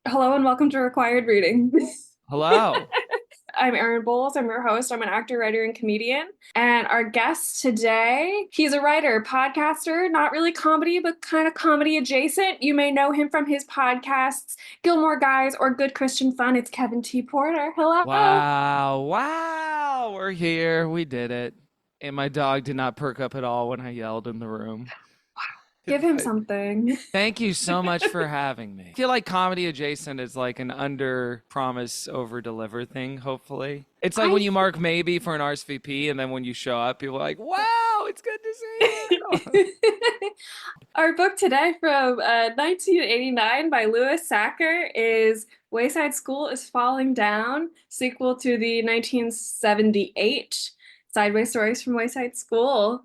Hello and welcome to Required Reading. Hello. I'm Erin Bowles. I'm your host. I'm an actor, writer, and comedian. And our guest today, he's a writer, podcaster, not really comedy, but kind of comedy adjacent. You may know him from his podcasts, Gilmore Guys or Good Christian Fun. It's Kevin T. Porter. Hello. Wow. Wow. We're here. We did it. And my dog did not perk up at all when I yelled in the room. Give him something. Thank you so much for having me. I feel like comedy adjacent is like an under promise, over deliver thing, hopefully. It's like when I you mark maybe for an RSVP and then when you show up, people are like, wow, it's good to see you. Our book today from 1989 by Louis Sachar is Wayside School is Falling Down, sequel to the 1978 Sideways Stories from Wayside School.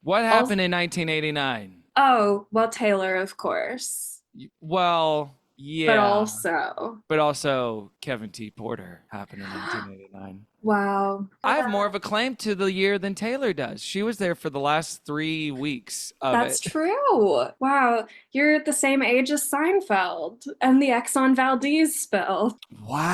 What Also, happened in 1989? oh, well, Taylor, of course, Well, but yeah. also, But also Kevin T. Porter happened in 1989. wow, I have more of a claim to the year than Taylor does. She was there for the last 3 weeks of that's it. true. Wow, you're the same age as Seinfeld and the Exxon Valdez spill.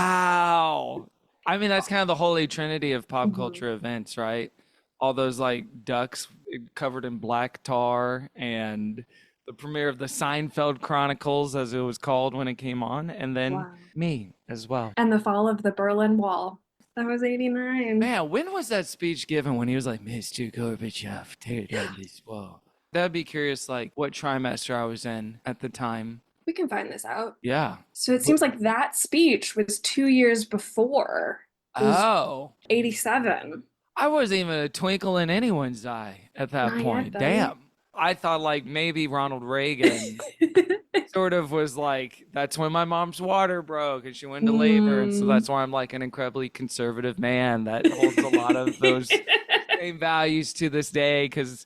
Wow. I mean, that's kind of the holy trinity of pop Mhm. culture events, right? All those like ducks covered in black tar and the premiere of the Seinfeld Chronicles, as it was called when it came on, and then Wow. me as well. And the fall of the Berlin Wall. That was 89. Man, when was that speech given when he was like, Mr. Gorbachev, tear down this wall? That'd be curious, like what trimester I was in at the time. We can find this out. Yeah. So it But, seems like that speech was 2 years before. It was oh, 87. I wasn't even a twinkle in anyone's eye at that Not yet, point. buddy. Damn. I thought like maybe Ronald Reagan sort of was like, that's when my mom's water broke and she went into labor. And so Hmm. that's why I'm like an incredibly conservative man that holds a lot of those same values to this day because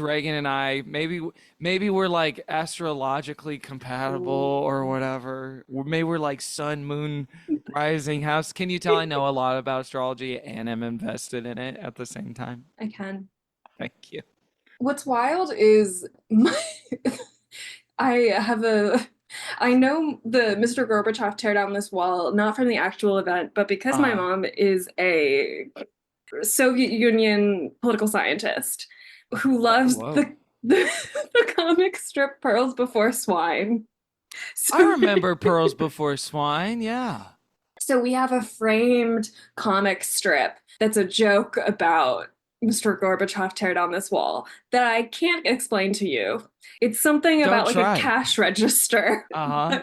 Reagan and I maybe we're like astrologically compatible or Ooh. whatever. Maybe we're like sun, moon, rising house. Can you tell I know a lot about astrology and am invested in it at the same time? I can. Thank you. What's wild is I have a I know the Mr. Gorbachev tear down this wall, not from the actual event, but because my Uh, mom is a Soviet Union political scientist who oh, loves whoa. the comic strip Pearls Before Swine. I So, remember Pearls Before Swine. Yeah. so we have a framed comic strip that's a joke about Mr. Gorbachev tear down this wall that I can't explain to you. It's something Don't about like a try. cash register, Uh-huh.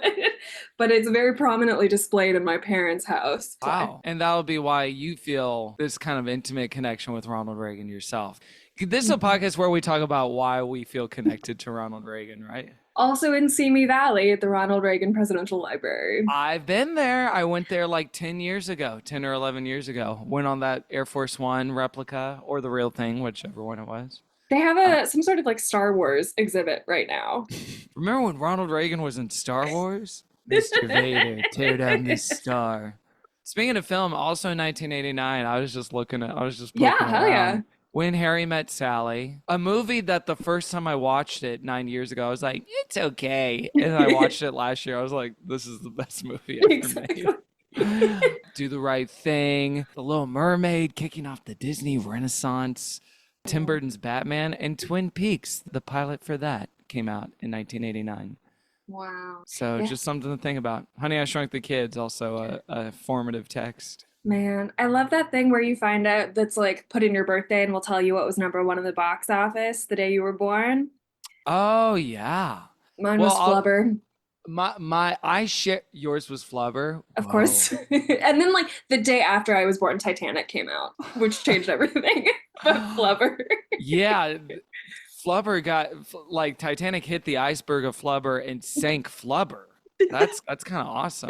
but it's very prominently displayed in my parents' house. Why? Wow. And that'll be why you feel this kind of intimate connection with Ronald Reagan yourself. This is a Mhm. podcast where we talk about why we feel connected to Ronald Reagan, right? Also in Simi Valley at the Ronald Reagan Presidential Library. I've been there. I went there like 10 years ago, 10 or 11 years ago. Went on that Air Force One replica or the real thing, whichever one it was. They have Uh, a some sort of like Star Wars exhibit right now. remember when Ronald Reagan was in Star Wars? Mr. Vader, tear down this star. Speaking of film, also in 1989, I was just Yeah, poking hell yeah. around. When Harry Met Sally, a movie that the first time I watched it 9 years ago, I was like, it's okay. And then I watched it last year. I was like, this is the best movie ever Exactly. made. Do the Right Thing, The Little Mermaid, kicking off the Disney Renaissance, Tim Yeah. Burton's Batman, and Twin Peaks. The pilot for that came out in 1989. Wow. So Yeah, just something to think about. Honey, I Shrunk the Kids, also a formative text. man. I love that thing where you find out that's like put in your birthday and will tell you what was number one in the box office the day you were born. Oh yeah. Mine Well, was Flubber, my I share yours was Flubber. of Whoa. course. And then like the day after I was born, Titanic came out, which changed everything. But Flubber. Yeah, Flubber got like Titanic hit the iceberg of Flubber and sank Flubber. That's kind of awesome.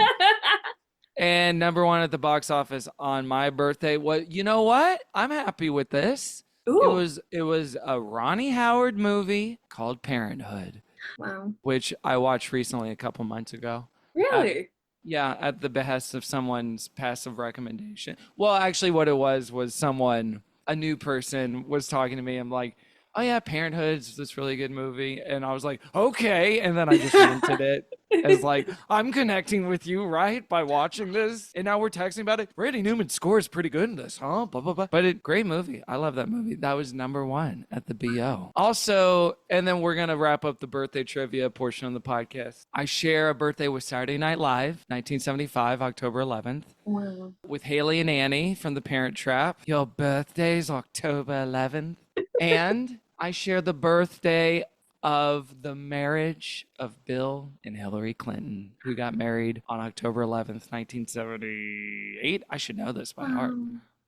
And number one at the box office on my birthday. What you know what? I'm happy with this. Ooh, It was a Ronnie Howard movie called Parenthood, wow. which I watched recently a couple months ago. At Really? yeah, at the behest of someone's passive recommendation. Well, actually what it was someone a new person was talking to me. I'm like, "Oh yeah, Parenthood's this really good movie." And I was like, "Okay." And then I just rented it. as like, I'm connecting with you, right? By watching this. And now we're texting about it. Randy Newman scores pretty good in this, huh? Blah, blah, blah. But great movie. I love that movie. That was #1 at the BO. Also, and then we're going to wrap up the birthday trivia portion of the podcast. I share a birthday with Saturday Night Live, 1975, October 11th. Wow. With Haley and Annie from The Parent Trap. Your birthday's October 11th. And I share the birthday of the marriage of Bill and Hillary Clinton, who got married on October 11th, 1978. I should know this by heart.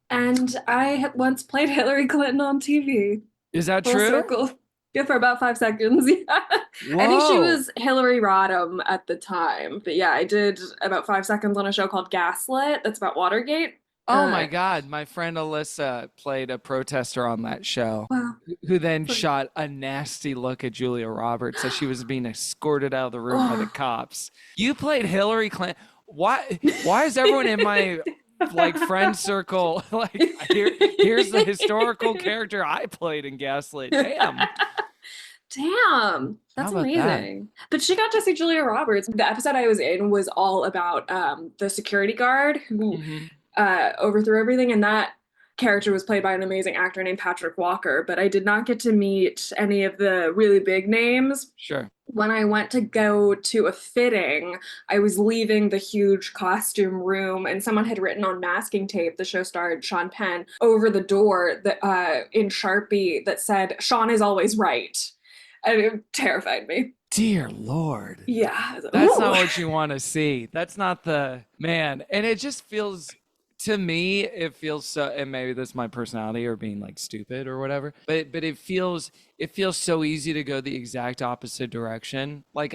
And I once played Hillary Clinton on TV. Is that Full true? circle. Yeah, for about 5 seconds. Yeah. I think she was Hillary Rodham at the time. But yeah, I did about 5 seconds on a show called Gaslit. That's about Watergate. Oh my God. My friend Alyssa played a protester on that show. Wow. Who then shot a nasty look at Julia Roberts as she was being escorted out of the room by the cops. You played Hillary Clinton. Why is everyone in my like friend circle like here's the historical character I played in Gaslit? Damn. That's amazing. But she got to see Julia Roberts. The episode I was in was all about the security guard who overthrew everything, and that character was played by an amazing actor named Patrick Walker, but I did not get to meet any of the really big names. Sure. When I went to go to a fitting, I was leaving the huge costume room, and someone had written on masking tape, the show starred Sean Penn, over the door that in Sharpie that said, "Sean is always right." And it terrified me. Dear Lord. Yeah. That's not what you want to see. That's not the man. And it just feels, to me, it feels so, and maybe that's my personality or being like stupid or whatever, but it feels so easy to go the exact opposite direction. Like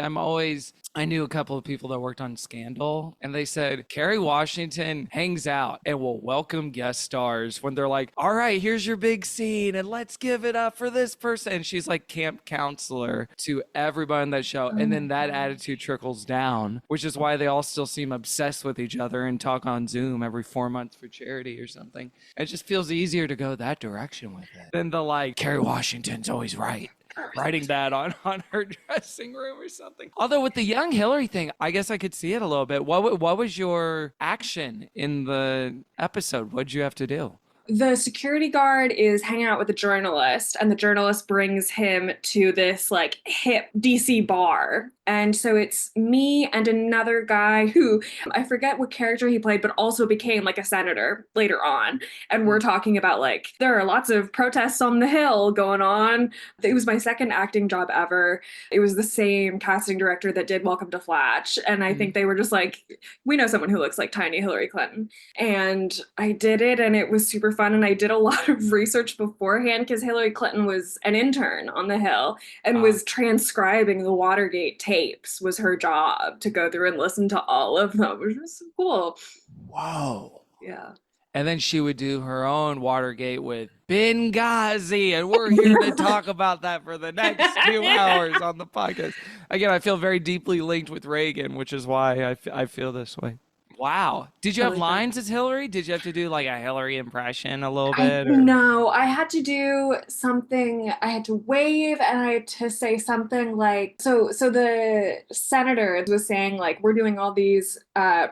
I knew a couple of people that worked on Scandal, and they said Kerry Washington hangs out and will welcome guest stars when they're like, all right, here's your big scene and let's give it up for this person. And she's like camp counselor to everybody on that show. And then that attitude trickles down, which is why they all still seem obsessed with each other and talk on Zoom every 4 months for charity or something. It just feels easier to go that direction with it than the like, Kerry Washington's always right. Writing that on her dressing room or something. Although with the young Hillary thing, I guess I could see it a little bit. What was your action in the episode? What'd you have to do? The security guard is hanging out with a journalist, and the journalist brings him to this like hip DC bar. And so it's me and another guy who I forget what character he played, but also became like a senator later on. And we're talking about like, there are lots of protests on the Hill going on. It was my second acting job ever. It was the same casting director that did Welcome to Flatch. And I think they were just like, we know someone who looks like tiny Hillary Clinton. And I did it, and it was super fun. And I did a lot of research beforehand because Hillary Clinton was an intern on the Hill and was transcribing the Watergate tapes. Was her job to go through and listen to all of them, which was so cool. Whoa. Yeah. And then she would do her own Watergate with Benghazi. And we're here to talk about that for the next 2 hours on the podcast. Again, I feel very deeply linked with Reagan, which is why I feel this way. Wow. Did you have lines as Hillary? Did you have to do like a Hillary impression a little bit? No, I had to do something. I had to wave, and I had to say something like, so the senator was saying like, we're doing all these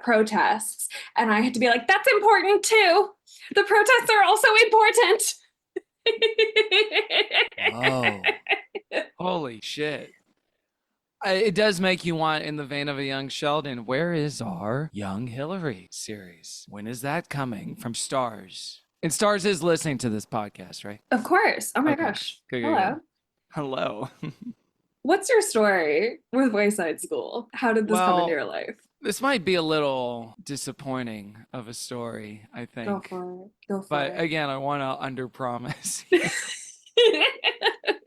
protests. And I had to be like, that's important too. The protests are also important. Oh, holy shit. It does make you want, in the vein of a young Sheldon, where is our Young Hillary series? When is that coming from Stars? And Stars is listening to this podcast, right? Of course. Oh my gosh. Good. Hello. What's your story with Wayside School? How did this come into your life? This might be a little disappointing of a story, I think. Go for it. But again, I want to underpromise.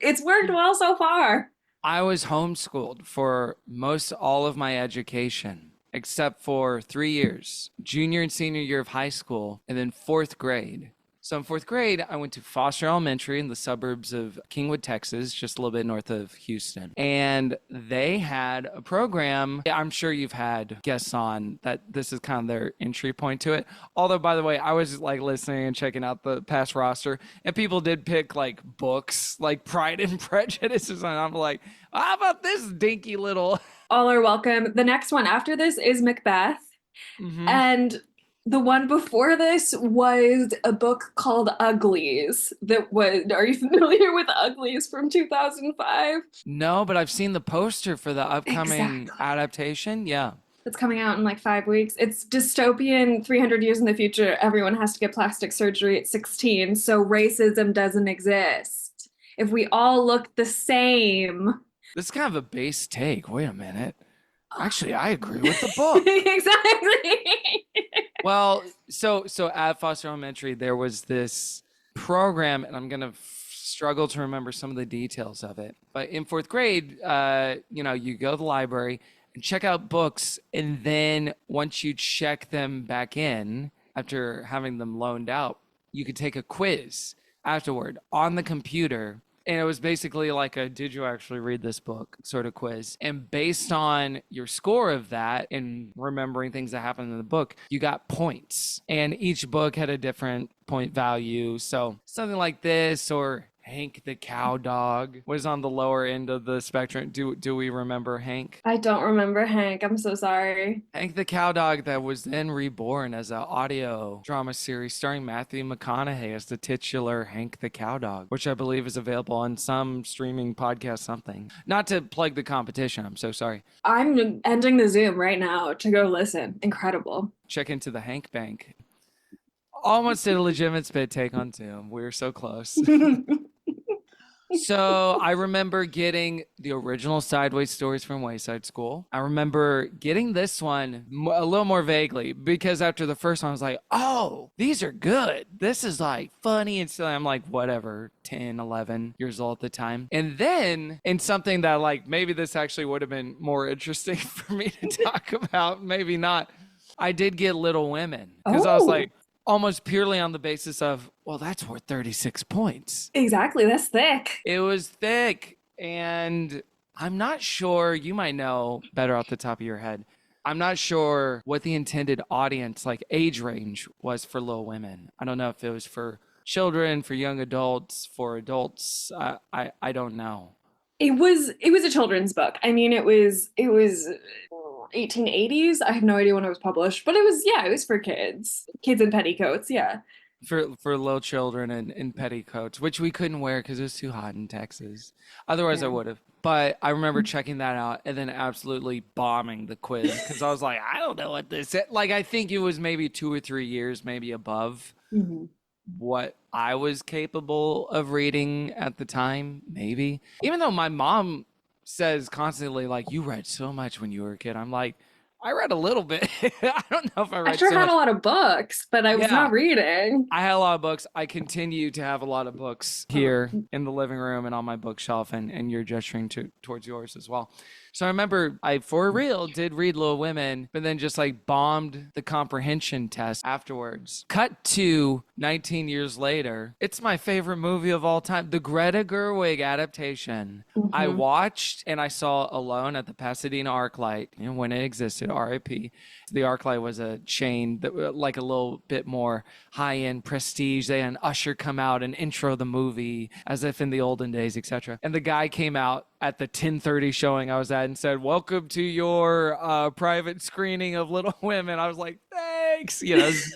It's worked well so far. I was homeschooled for most all of my education, except for 3 years, junior and senior year of high school, and then 4th grade. So in 4th grade, I went to Foster Elementary in the suburbs of Kingwood, Texas, just a little bit north of Houston. And they had a program. I'm sure you've had guests on that this is kind of their entry point to it. Although, by the way, I was like listening and checking out the past roster, and people did pick like books like Pride and Prejudice. And I'm like, how about this dinky little All are welcome. The next one after this is Macbeth. Hmm. And the one before this was a book called Uglies are you familiar with Uglies from 2005? No, but I've seen the poster for the upcoming Exactly. adaptation. Yeah. It's coming out in like 5 weeks. It's dystopian, 300 years in the future. Everyone has to get plastic surgery at 16, so racism doesn't exist. If we all look the same. This is kind of a base take. Wait a minute. Actually, I agree with the book. Exactly. Well, so at Foster Elementary, there was this program, and I'm gonna struggle to remember some of the details of it. But in fourth grade, you go to the library and check out books, and then once you check them back in after having them loaned out, you could take a quiz afterward on the computer. And it was basically like a did you actually read this book sort of quiz. And based on your score of that and remembering things that happened in the book, you got points. And each book had a different point value. So something like this, or Hank the Cow Dog was on the lower end of the spectrum. Do we remember Hank? I don't remember Hank. I'm so sorry. Hank the Cow Dog, that was then reborn as an audio drama series starring Matthew McConaughey as the titular Hank the Cow Dog, which I believe is available on some streaming podcast something. Not to plug the competition, I'm so sorry. I'm ending the Zoom right now to go listen. Incredible. Check into the Hank Bank. Almost did a legitimate spit take on Zoom. We were so close. So I remember getting the original Sideways stories from Wayside School. I remember getting this one a little more vaguely because after the first one, I was like, oh, these are good. This is like funny. And so I'm like, whatever, 10, 11 years old at the time. And then in something that like maybe this actually would have been more interesting for me to talk about, maybe not. I did get Little Women because I was like, almost purely on the basis of, well, that's worth 36 points. Exactly. That's thick. It was thick. And I'm not sure, you might know better off the top of your head. I'm not sure what the intended audience, like age range, was for Little Women. I don't know if it was for children, for young adults, for adults. I don't know. It was a children's book. I mean, it was 1880s. I have no idea when it was published, but it was for kids. Kids in petticoats, yeah. For little children in petticoats, which we couldn't wear because it was too hot in Texas. Otherwise, I Yeah. would have. But I remember checking that out and then absolutely bombing the quiz because I was like, I don't know what this is. Like, I think it was maybe 2 or 3 years, maybe above Mhm. what I was capable of reading at the time, maybe. Even though my mom says constantly, like, you read so much when you were a kid. I'm like, I read a little bit. I don't know if I I read sure so had much. a lot of books, but I was Yeah. not reading. I had a lot of books. I continue to have a lot of books here in the living room and on my bookshelf, and you're gesturing towards yours as well. So I remember I, for real, did read Little Women, but then just like bombed the comprehension test afterwards. Cut to 19 years later. It's my favorite movie of all time. The Greta Gerwig adaptation. I Mhm. watched and I saw Alone at the Pasadena ArcLight, when it existed, RIP. The ArcLight was a chain that like a little bit more high-end prestige. They had an usher come out and intro the movie as if in the olden days, etc. And the guy came out at the 10:30 showing I was at and said, welcome to your private screening of Little Women. I was like, thanks.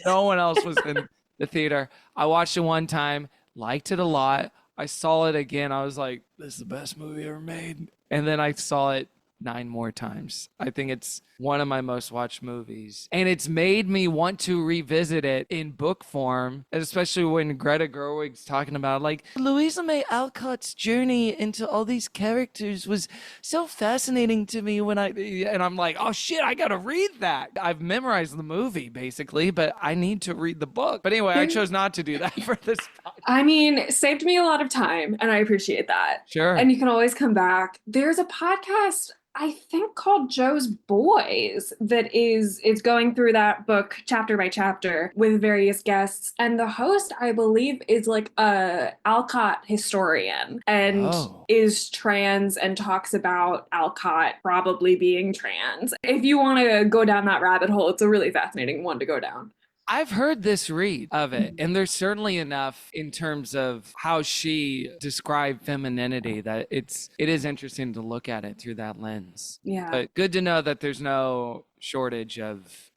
No one else was in the theater. I watched it one time, liked it a lot. I saw it again. I was like, this is the best movie ever made. And then I saw it 9 more times. I think it's one of my most watched movies. And it's made me want to revisit it in book form, especially when Greta Gerwig's talking about like Louisa May Alcott's journey into all these characters was so fascinating to me and I'm like, oh shit, I gotta read that. I've memorized the movie basically, but I need to read the book. But anyway, I chose not to do that for this podcast. I mean, saved me a lot of time, and I appreciate that. Sure. And you can always come back. There's a podcast I think called Joe's Boys that is going through that book chapter by chapter with various guests. And the host, I believe, is like a Alcott historian and is trans and talks about Alcott probably being trans. If you want to go down that rabbit hole, it's a really fascinating one to go down. I've heard this read of it, and there's certainly enough in terms of how she described femininity that it is interesting to look at it through that lens. Yeah. But good to know that there's no shortage of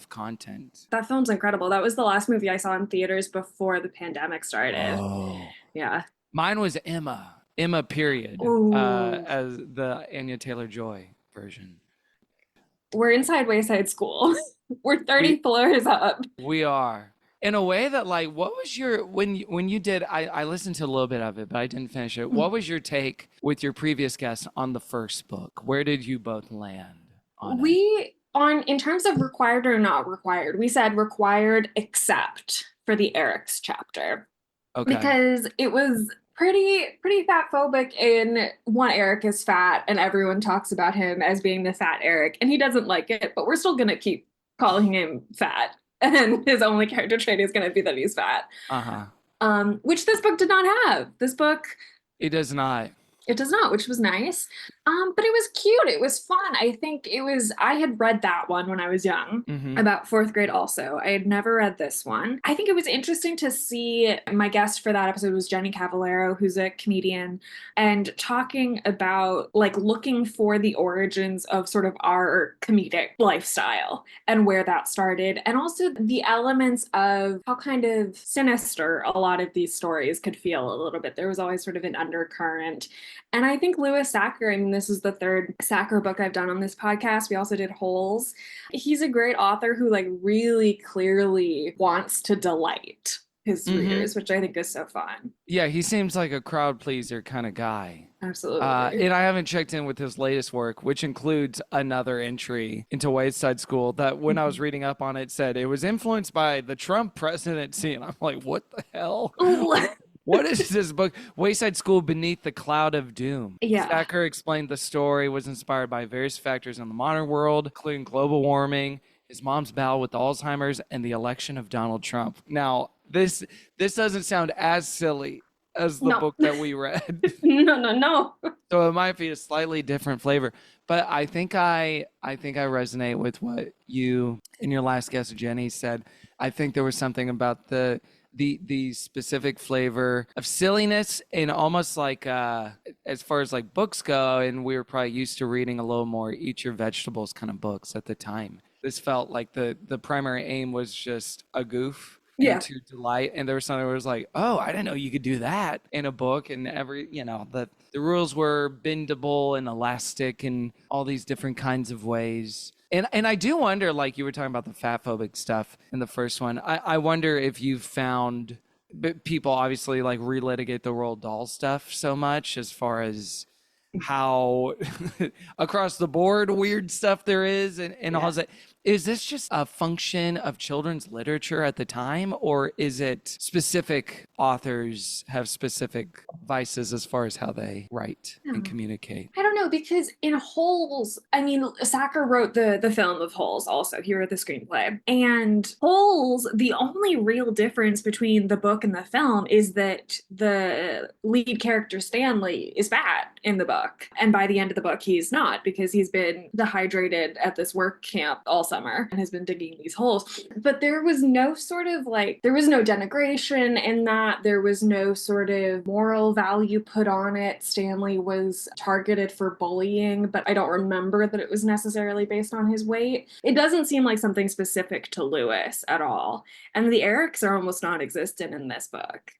content. That film's incredible. That was the last movie I saw in theaters before the pandemic started. Oh. Yeah. Mine was Emma period, Ooh. as the Anya Taylor-Joy version. We're inside Wayside School. We're 30 We floors up. we are. In a way that, like, what was your when you did I listened to a little bit of it, but I didn't finish it. What was your take with your previous guest on the first book? Where did you both land on it? In terms of required or not required, we said required except for the Eric's chapter. Okay. Because it was pretty fat phobic in one. Eric is fat and everyone talks about him as being the fat Eric, and he doesn't like it, but we're still gonna keep calling him fat. And his only character trait is gonna be that he's fat. Uh-huh. Which this book did not have. This book, It does not. it does not, which was nice. But it was cute. It was fun. I had read that one when I was young, about fourth grade also. I had never read this one. I think it was interesting to see. My guest for that episode was Jenny Cavallero, who's a comedian, and talking about like looking for the origins of sort of our comedic lifestyle and where that started, and also the elements of how kind of sinister a lot of these stories could feel a little bit. There was always sort of an undercurrent. And I think Louis Sachar, I mean, this is the third Sachar book I've done on this podcast. We also did Holes. He's a great author who like really clearly wants to delight his readers, which I think is so fun. Yeah, he seems like a crowd pleaser kind of guy. Absolutely. And I haven't checked in with his latest work, which includes another entry into Wayside School that when I was reading up on it said it was influenced by the Trump presidency. And I'm like, what the hell? What is this book? Wayside School Beneath the Cloud of Doom. Yeah. Sachar explained the story was inspired by various factors in the modern world, including global warming, his mom's battle with Alzheimer's, and the election of Donald Trump. Now, this doesn't sound as silly as the book that we read. No. So it might be a slightly different flavor. But I think I resonate with what you and your last guest, Jenny, said. I think there was something about the specific flavor of silliness, and almost like as far as like books go, and we were probably used to reading a little more eat your vegetables kind of books at the time. This felt like the primary aim was just a goof. Yeah. To delight, and there was something where it was like, oh, I didn't know you could do that in a book, and the rules were bendable and elastic and all these different kinds of ways. And I do wonder, like you were talking about the fat phobic stuff in the first one, I wonder if you found people obviously like relitigate the Roald Dahl stuff so much as far as how across the board weird stuff there is and all that. Is this just a function of children's literature at the time, or is it specific authors have specific vices as far as how they write and communicate? I don't know, because in Holes, I mean, Sachar wrote the film of Holes also. He wrote the screenplay. And Holes, the only real difference between the book and the film is that the lead character, Stanley, is fat in the book. And by the end of the book, he's not, because he's been dehydrated at this work camp all summer and has been digging these holes. But there was no sort of like, there was no denigration in that. There was no sort of moral value put on it. Stanley was targeted for bullying, but I don't remember that it was necessarily based on his weight. It doesn't seem like something specific to Lewis at all. And the Erics are almost non-existent in this book.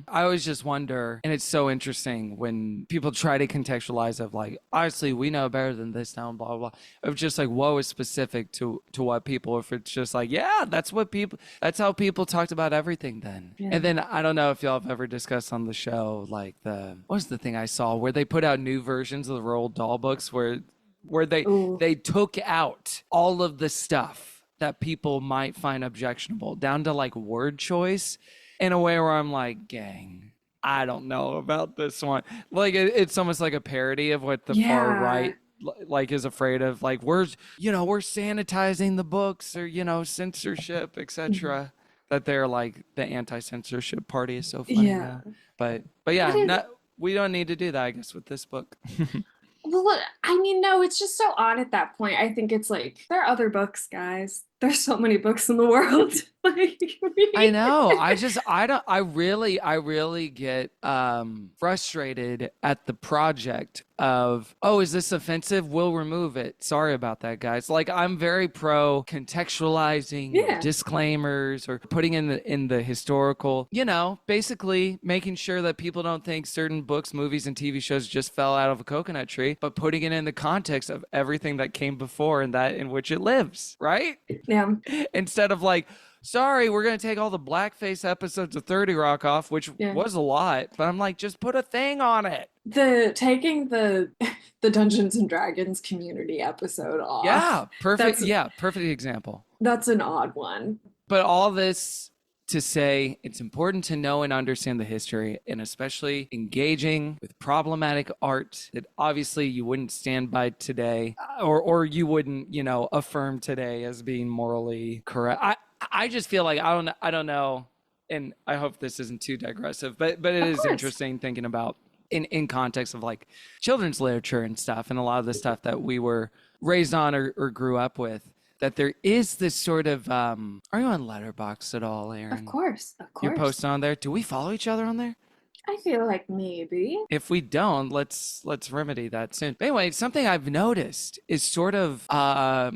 I always just wonder, and it's so interesting when people try to contextualize of like, obviously we know better than this now, blah, blah, blah. Of just like, what was specific to what people, if it's just like, yeah, that's how people talked about everything then. Yeah. And then I don't know if y'all have ever discussed on the show, like what was the thing I saw where they put out new versions of the Roald Dahl books where they took out all of the stuff that people might find objectionable down to like word choice in a way where I'm like, gang, I don't know about this one. Like it's almost like a parody of what the far right like is afraid of, like we're sanitizing the books, or censorship, etc. That they're like the anti-censorship party is so funny. Yeah. But yeah, we don't need to do that, I guess, with this book. Well, I mean, no, it's just so odd at that point. I think it's like, there are other books, guys. there's so many books in the world. Like, I know. I really get frustrated at the project of, oh, is this offensive? We'll remove it. Sorry about that, guys. Like, I'm very pro contextualizing yeah, disclaimers or putting in the historical, basically making sure that people don't think certain books, movies, and TV shows just fell out of a coconut tree, but putting it in the context of everything that came before and that in which it lives, right? yeah, Instead of like, sorry, we're going to take all the blackface episodes of 30 Rock off, which yeah. was a lot, but I'm like, just put a thing on it. The taking the the Dungeons and Dragons community episode off. Yeah, perfect. That's Yeah, perfect example. that's an odd one. But all this to say, it's important to know and understand the history, and especially engaging with problematic art that obviously you wouldn't stand by today, or you wouldn't, affirm today as being morally correct. I just feel like I don't know, and I hope this isn't too digressive, but it Of is course. interesting thinking about in context of like children's literature and stuff, and a lot of the stuff that we were raised on or grew up with, that there is this sort of are you on Letterboxd at all, Of Aaron? course. Of You're course. posting on there. Do we follow each other on there? I feel like maybe. If we don't, let's remedy that soon. But anyway, something I've noticed is sort of a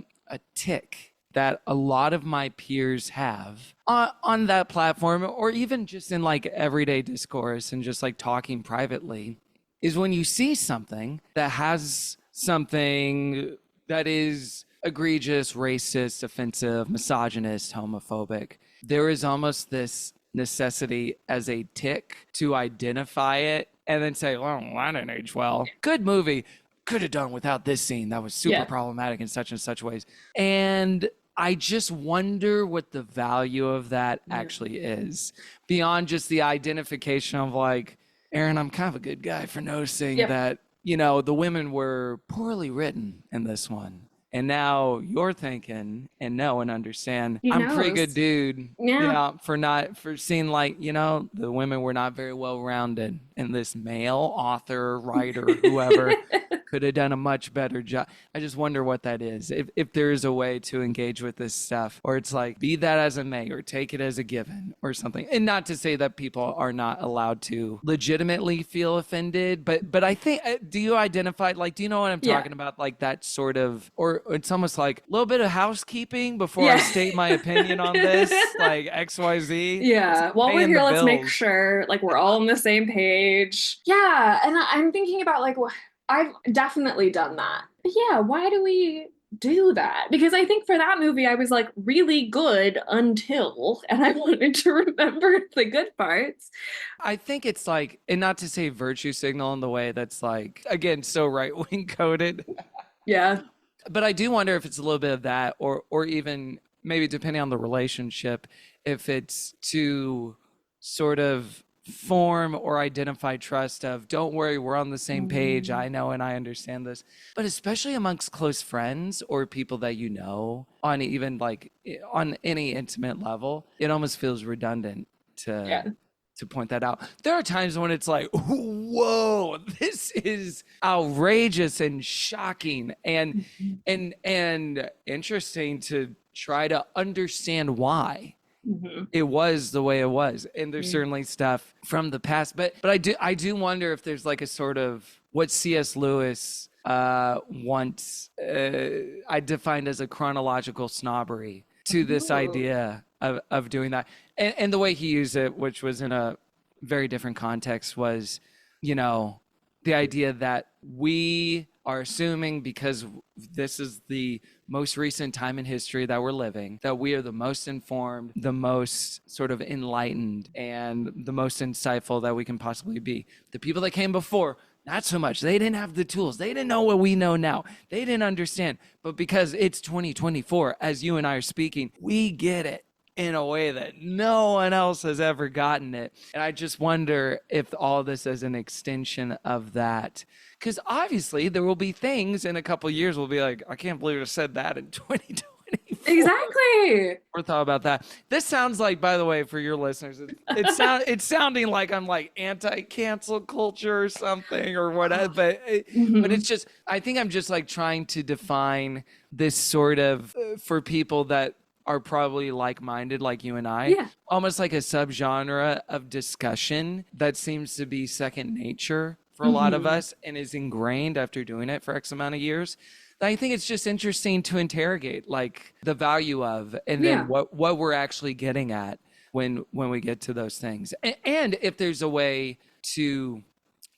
tick that a lot of my peers have on that platform, or even just in like everyday discourse and just like talking privately, is when you see something that has something that is egregious, racist, offensive, misogynist, homophobic, there is almost this necessity as a tick to identify it and then say, well, that didn't age well. Good movie. Could have done without this scene. That was super Yeah. problematic in such and such ways. And I just wonder what the value of that actually is beyond just the identification of like, Aaron, I'm kind of a good guy for noticing Yep. that, the women were poorly written in this one. And now you're thinking and know and understand He I'm a pretty knows. good dude. Yeah. Yeah, for seeing like, the women were not very well rounded. And this male author, writer, whoever could have done a much better job. I just wonder what that is. If there is a way to engage with this stuff, or it's like, be that as it may, or take it as a given or something. And not to say that people are not allowed to legitimately feel offended, but I think, do you identify, like, do you know what I'm Yeah. talking about? Like that sort of, or it's almost like a little bit of housekeeping before I Yeah. state my opinion on this, like XYZ. Yeah. While we're Paying here, the let's make bills. sure like we're all on the same page. Yeah. And I'm thinking about like I've definitely done that. But yeah, why do we do that? Because I think for that movie I was like really good until, and I wanted to remember the good parts. I think it's like, and not to say virtue signal in the way that's like, again, so right wing coded, Yeah. but I do wonder if it's a little bit of that, or even maybe depending on the relationship, if it's to sort of form or identify trust of, don't worry, we're on the same page. I know and I understand this. But especially amongst close friends or people that on even like on any intimate level, it almost feels redundant Yeah. to point that out. There are times when it's like, whoa, this is outrageous and shocking and interesting to try to understand why Mhm. it was the way it was. And there's Yeah. certainly stuff from the past, but I do wonder if there's like a sort of what C.S. Lewis once I defined as a chronological snobbery to this Ooh. idea of doing that. And the way he used it, which was in a very different context, was, the idea that we are assuming, because this is the most recent time in history that we're living, that we are the most informed, the most sort of enlightened, and the most insightful that we can possibly be. The people that came before, not so much. They didn't have the tools. They didn't know what we know now. They didn't understand. But because it's 2024, as you and I are speaking, we get it in a way that no one else has ever gotten it. And I just wonder if all this is an extension of that. Because obviously there will be things in a couple of years we'll be like, I can't believe I said that in 2024. Exactly. Or thought about that. This sounds like, by the way, for your listeners, it's sounding like I'm like anti-cancel culture or something or whatever. But it's just, I think I'm just like trying to define this sort of for people that are probably like-minded like you and I, Yeah. almost like a subgenre of discussion that seems to be second nature for a lot of Hmm. us and is ingrained after doing it for X amount of years. I think it's just interesting to interrogate like the value of and then Yeah. what we're actually getting at when we get to those things. And if there's a way to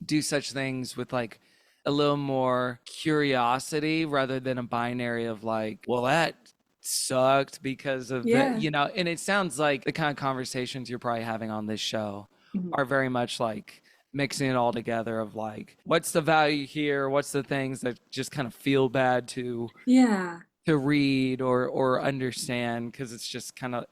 do such things with like a little more curiosity rather than a binary of like, well, that sucked because of that, Yeah. you know. And it sounds like the kind of conversations you're probably having on this show Mhm. are very much like mixing it all together of like, what's the value here? What's the things that just kind of feel bad Yeah. to read or understand, because it's just kind of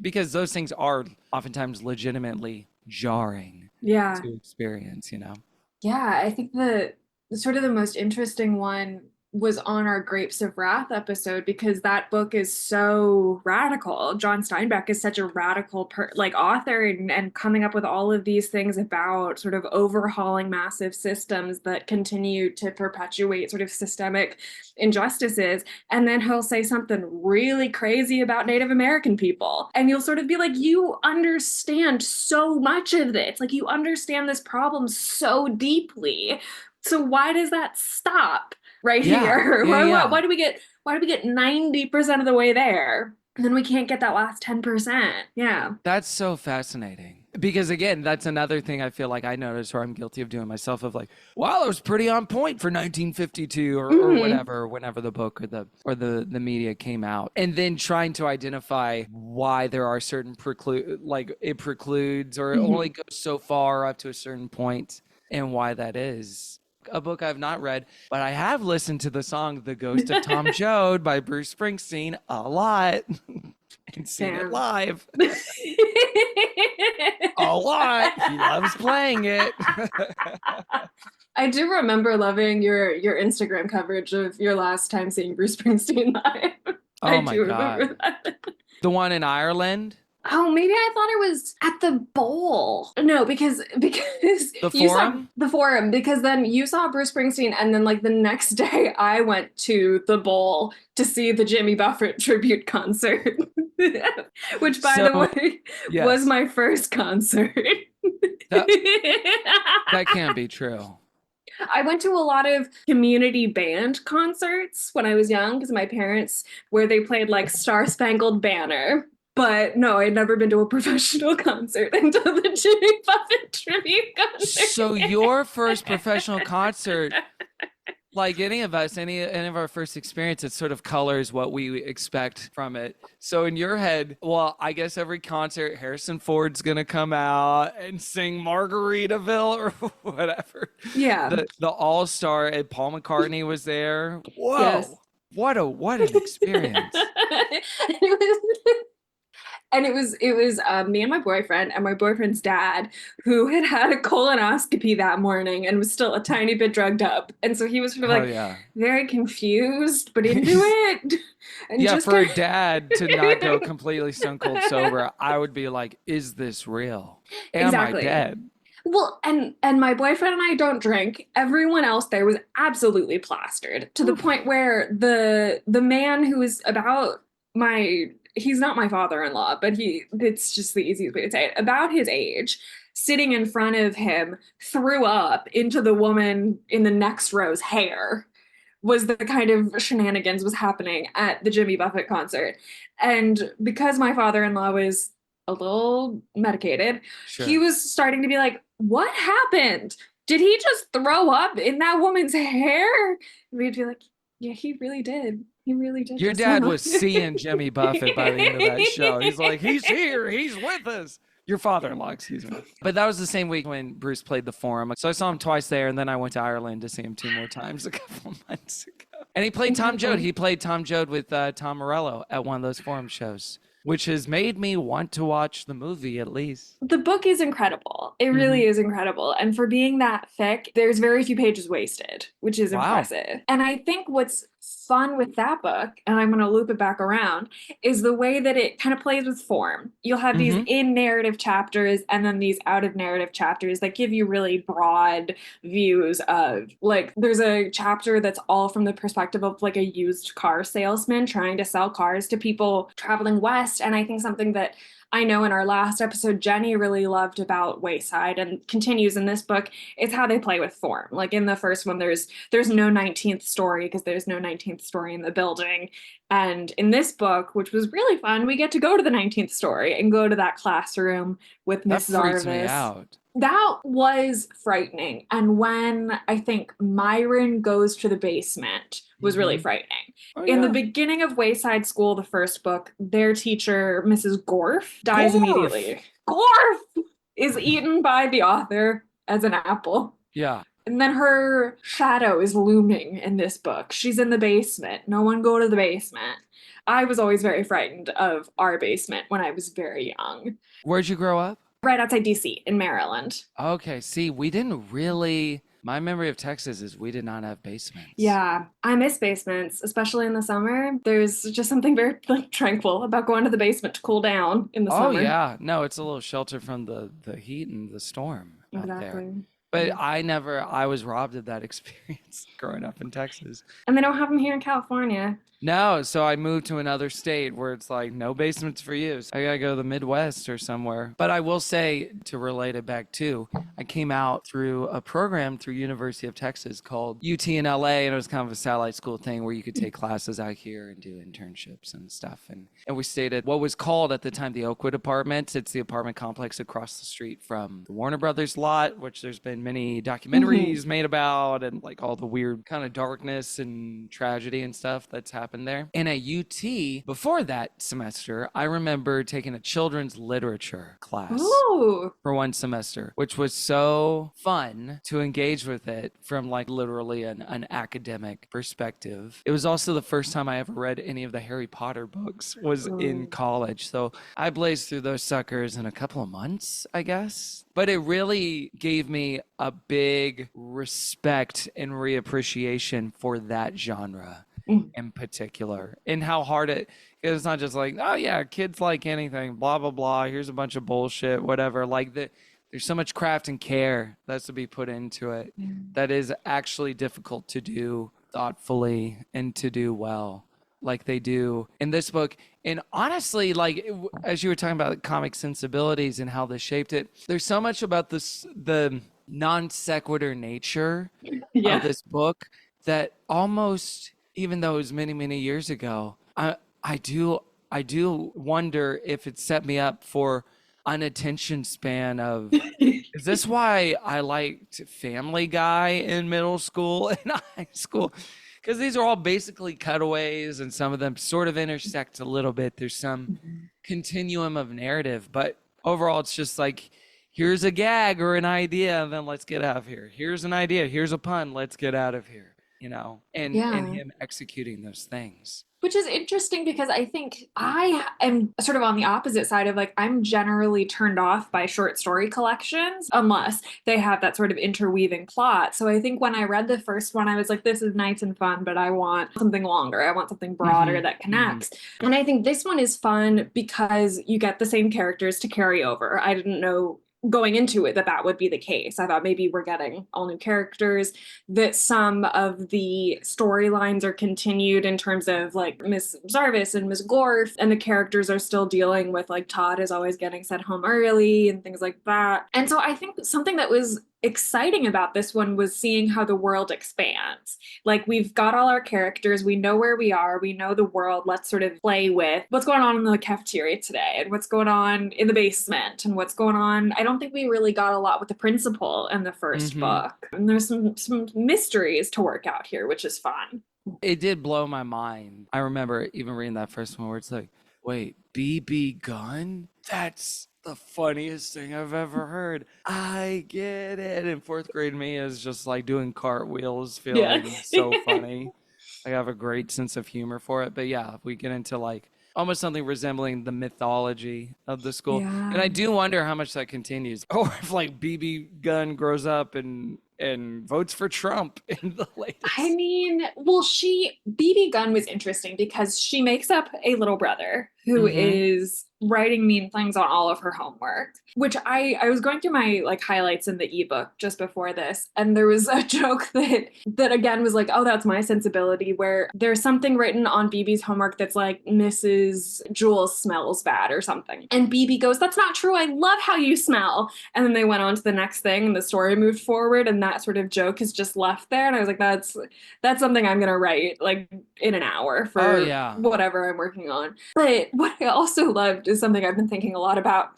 because those things are oftentimes legitimately jarring Yeah. to experience, you know. Yeah, I think the sort of the most interesting one was on our Grapes of Wrath episode because that book is so radical. John Steinbeck is such a radical like author and coming up with all of these things about sort of overhauling massive systems that continue to perpetuate sort of systemic injustices. And then he'll say something really crazy about Native American people. And you'll sort of be like, you understand so much of this. Like, you understand this problem so deeply. So why does that stop right Yeah, here? yeah, yeah. Why do we get 90% of the way there? And then we can't get that last 10%. Yeah. That's so fascinating. Because again, that's another thing I feel like I notice or I'm guilty of doing myself of like, wow, it was pretty on point for 1952 or Hmm. whatever, whenever the book or the media came out. And then trying to identify why there are certain like it precludes or it only Hmm. goes so far up to a certain point and why that is. A book I've not read, but I have listened to the song The Ghost of Tom Joad by Bruce Springsteen a lot and seen it Damn. live a lot. He loves playing it. I do remember loving your Instagram coverage of your last time seeing Bruce Springsteen live. I Oh my do God. remember that. The one in Ireland, Oh, maybe I thought it was at the bowl. No, because the you saw forum. the forum because then you saw Bruce Springsteen and then like the next day I went to the bowl to see the Jimmy Buffett tribute concert. Which by the So, way was yes, my first concert. that that can't be true. I went to a lot of community band concerts when I was young because my parents, where they played like Star Spangled Banner. But no, I'd never been to a professional concert until the Jimmy Buffett tribute So concert. your first professional concert, like any of us, any of our first experience, it sort of colors what we expect from it. So in your head, well, I guess every concert, Harrison Ford's gonna come out and sing Margaritaville or whatever. Yeah. The All Star and Paul McCartney was there. Yes. Whoa, what an experience! It was and it was me and my boyfriend and my boyfriend's dad who had had a colonoscopy that morning and was still a tiny bit drugged up, and so he was sort of Hell like yeah. very confused but into it and Yeah, just for kind a dad to not go completely stone cold sober, I would be like, is this real? Am I exactly. dead? Well, and my boyfriend and I don't drink. Everyone else there was absolutely plastered to the Oof. point where the man who was about my he's not my father-in-law, but it's just the easiest way to say it, about his age, sitting in front of him, threw up into the woman in the next row's hair was the kind of shenanigans was happening at the Jimmy Buffett concert. And because my father-in-law was a little medicated, he Sure. was starting to be like, what happened? Did he just throw up in that woman's hair? And we'd be like, yeah, he really did. He really did Your just dad now. was seeing Jimmy Buffett by the end of that show. He's like, he's here. He's with us. Your father-in-law, excuse me. But that was the same week when Bruce played the Forum. So I saw him twice there, and then I went to Ireland to see him two more times a couple months ago. And he played Tom Joad. Incredible. He played Tom Joad with Tom Morello at one of those Forum shows, which has made me want to watch the movie at least. The book is incredible. It Hmm. really is incredible. And for being that thick, there's very few pages wasted, which is Wow. impressive. And I think what's fun with that book, and I'm going to loop it back around, is the way that it kind of plays with form. You'll have these Mm-hmm. in narrative chapters and then these out of narrative chapters that give you really broad views of, like, there's a chapter that's all from the perspective of like a used car salesman trying to sell cars to people traveling west. And I think something that I know in our last episode, Jenny really loved about Wayside and continues in this book is how they play with form. Like in the first one, there's no 19th story because there's no 19th story in the building. And in this book, which was really fun, we get to go to the 19th story and go to that classroom with That Miss freaks me Zarvis. out. That was frightening. And when I think Myron goes to the basement was really Mm-hmm. frightening. Oh In the yeah. beginning of Wayside School, the first book, their teacher, Mrs. Gorf, dies Gorf. immediately. Gorf is eaten by the author as an apple. Yeah. And then her shadow is looming in this book. She's in the basement. No one go to the basement. I was always very frightened of our basement when I was very young. Where'd you grow up? Right outside DC in Maryland. Okay. See, we didn't really. My memory of Texas is we did not have basements. Yeah, I miss basements, especially in the summer. There's just something very like tranquil about going to the basement to cool down in the Oh summer. yeah. No, it's a little shelter from the heat and the storm out there. Exactly. But I was robbed of that experience growing up in Texas. And they don't have them here in California. No, so I moved to another state where it's like no basements for you. So I gotta go to the Midwest or somewhere. But I will say, to relate it back to, I came out through a program through University of Texas called UT in LA, and it was kind of a satellite school thing where you could take classes out here and do internships and stuff. And we stayed at what was called at the time the Oakwood Apartments. It's the apartment complex across the street from the Warner Brothers lot, which there's been many documentaries made about, and like all the weird kind of darkness and tragedy and stuff that's happened there. And at UT, before that semester, I remember taking a children's literature class Ooh. for one semester, which was so fun to engage with it from like literally an academic perspective. It was also the first time I ever read any of the Harry Potter books was in college. So I blazed through those suckers in a couple of months, I guess. But it really gave me a big respect and reappreciation for that genre in particular, and how hard it's not just like, oh yeah, kids like anything, blah blah blah, here's a bunch of bullshit, whatever. Like there's so much craft and care that's to be put into it that is actually difficult to do thoughtfully and to do well, like they do in this book. And honestly, like as you were talking about comic sensibilities and how this shaped it, there's so much about the non sequitur nature of this book that almost, even though it was many, many years ago, I do wonder if it set me up for an attention span of, is this why I liked Family Guy in middle school and high school? Because these are all basically cutaways, and some of them sort of intersect a little bit. There's some continuum of narrative, but overall, it's just like, here's a gag or an idea, and then let's get out of here. Here's an idea, here's a pun, let's get out of here. And him executing those things. Which is interesting because I think I am sort of on the opposite side of like, I'm generally turned off by short story collections unless they have that sort of interweaving plot. So I think when I read the first one, I was like, this is nice and fun, but I want something longer. I want something broader that connects. And I think this one is fun because you get the same characters to carry over. I didn't know going into it that would be the case. I thought maybe we're getting all new characters, that some of the storylines are continued in terms of like Miss Zarvis and Miss Gorf, and the characters are still dealing with like Todd is always getting sent home early and things like that. And so I think something that was exciting about this one was seeing how the world expands. Like we've got all our characters, we know where we are, we know the world, let's sort of play with what's going on in the cafeteria today and what's going on in the basement and what's going on. I don't think we really got a lot with the principal in the first book. And there's some mysteries to work out here, which is fun. It did blow my mind. I remember even reading that first one where it's like, wait, BB gun? That's the funniest thing I've ever heard. I get it. And fourth grade me is just like doing cartwheels, feeling so funny. I have a great sense of humor for it. But yeah, we get into like almost something resembling the mythology of the school. And I do wonder how much that continues. Or if like BB gun grows up and and votes for Trump in the I latest. mean, well, BB Gunn was interesting because she makes up a little brother who Mm-hmm. is writing mean things on all of her homework, which I was going through my like highlights in the ebook just before this, and there was a joke that again was like, oh, that's my sensibility, where there's something written on BB's homework that's like, Mrs. Jules smells bad or something. And BB goes, that's not true. I love how you smell. And then they went on to the next thing and the story moved forward, and that sort of joke is just left there. And I was like, that's something I'm gonna write like in an hour Oh for yeah. whatever I'm working on. But what I also loved is something I've been thinking a lot about.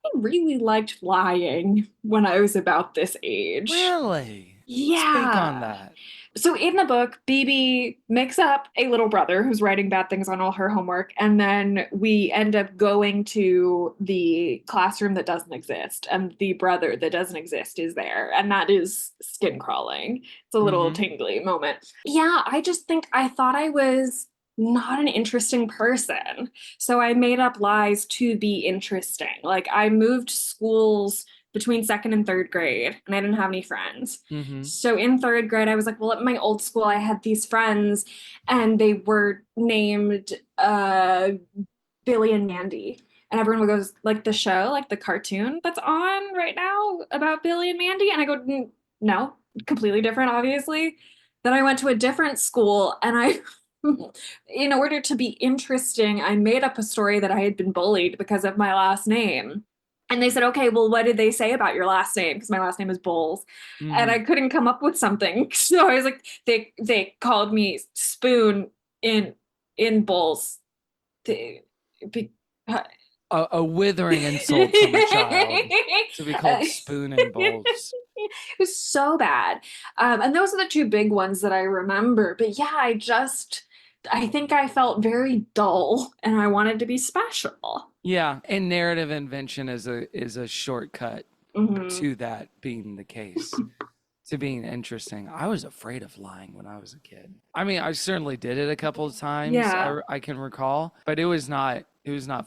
I really liked lying when I was about this age. Really? Speak on Yeah. that. So in the book, BB makes up a little brother who's writing bad things on all her homework, and then we end up going to the classroom that doesn't exist, and the brother that doesn't exist is there, and that is skin crawling. It's a little Mm-hmm. tingly moment. Yeah, I just think I thought I was not an interesting person. So I made up lies to be interesting. Like I moved schools between second and third grade, and I didn't have any friends. Mm-hmm. So in third grade, I was like, well, at my old school, I had these friends, and they were named Billy and Mandy. And everyone would go, like the show, like the cartoon that's on right now about Billy and Mandy. And I go, no, completely different, obviously. Then I went to a different school, and in order to be interesting, I made up a story that I had been bullied because of my last name. And they said, okay, well, what did they say about your last name? Because my last name is Bowles. And Mm-hmm. I couldn't come up with something. So I was like, they called me Spoon in Bowles. They, be, A withering insult from a child to be called spoon and bowls. It was so bad. And those are the two big ones that I remember. But yeah, I think I felt very dull and I wanted to be special. Yeah, and narrative invention is a shortcut Hmm. to that being the case, to being interesting. I was afraid of lying when I was a kid. I mean, I certainly did it a couple of times. Yeah. I can recall, but it was not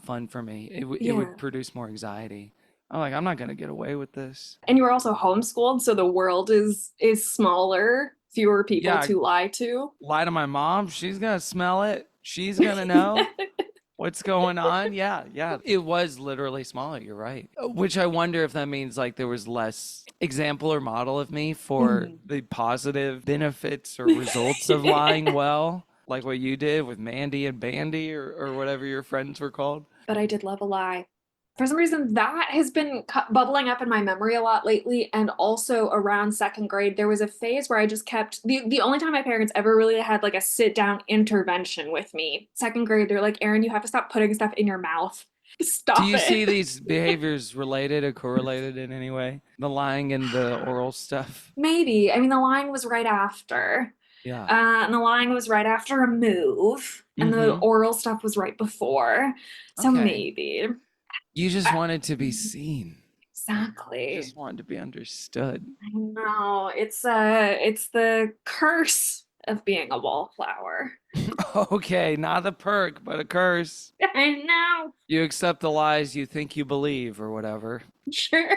fun for me. It Yeah. would produce more anxiety. I'm like, I'm not gonna get away with this. And you were also homeschooled, so the world is smaller, fewer people Yeah, to lie to. lie to my mom. She's gonna smell it. She's gonna know what's going on. Yeah, yeah. It was literally smaller. You're right. Which I wonder if that means like there was less example or model of me for Mhm. the positive benefits or results of lying well, like what you did with Mandy and Bandy or whatever your friends were called. But I did love a lie. For some reason, that has been bubbling up in my memory a lot lately. And also around second grade, there was a phase where I just kept the only time my parents ever really had like a sit down intervention with me. Second grade, they're like, Erin, you have to stop putting stuff in your mouth. Do Stop you see it. these behaviors related or correlated in any way? The lying and the oral stuff? Maybe. I mean, the lying was right after. Yeah. And the lying was right after a move, and the Mm-hmm. oral stuff was right before. So Okay. maybe. You just I, wanted to be seen. You exactly. just wanted to be understood. I know. It's the curse of being a wallflower. Okay, not a perk, but a curse. I know. You accept the lies you think you believe or whatever. Sure.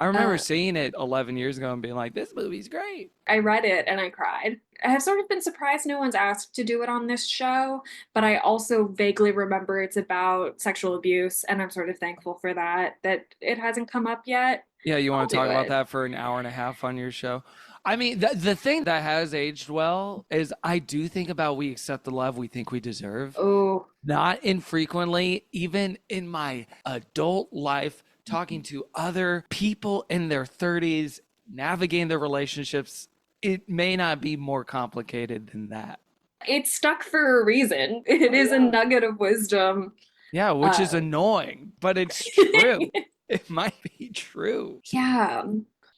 I remember Uh, seeing it 11 years ago and being like, this movie's great. I read it and I cried. I have sort of been surprised no one's asked to do it on this show, but I also vaguely remember it's about sexual abuse, and I'm sort of thankful for that it hasn't come up yet. Yeah, you I'll want to do talk about it. that for an hour and a half on your show? I mean, the thing that has aged well is I do think about we accept the love we think we deserve. Oh, Not infrequently, even in my adult life, talking to other people in their 30s, navigating their relationships, it may not be more complicated than that. it's stuck for a reason. It Oh, is a yeah. nugget of wisdom. Yeah, which is Uh, annoying, but it's true. It might be true. yeah.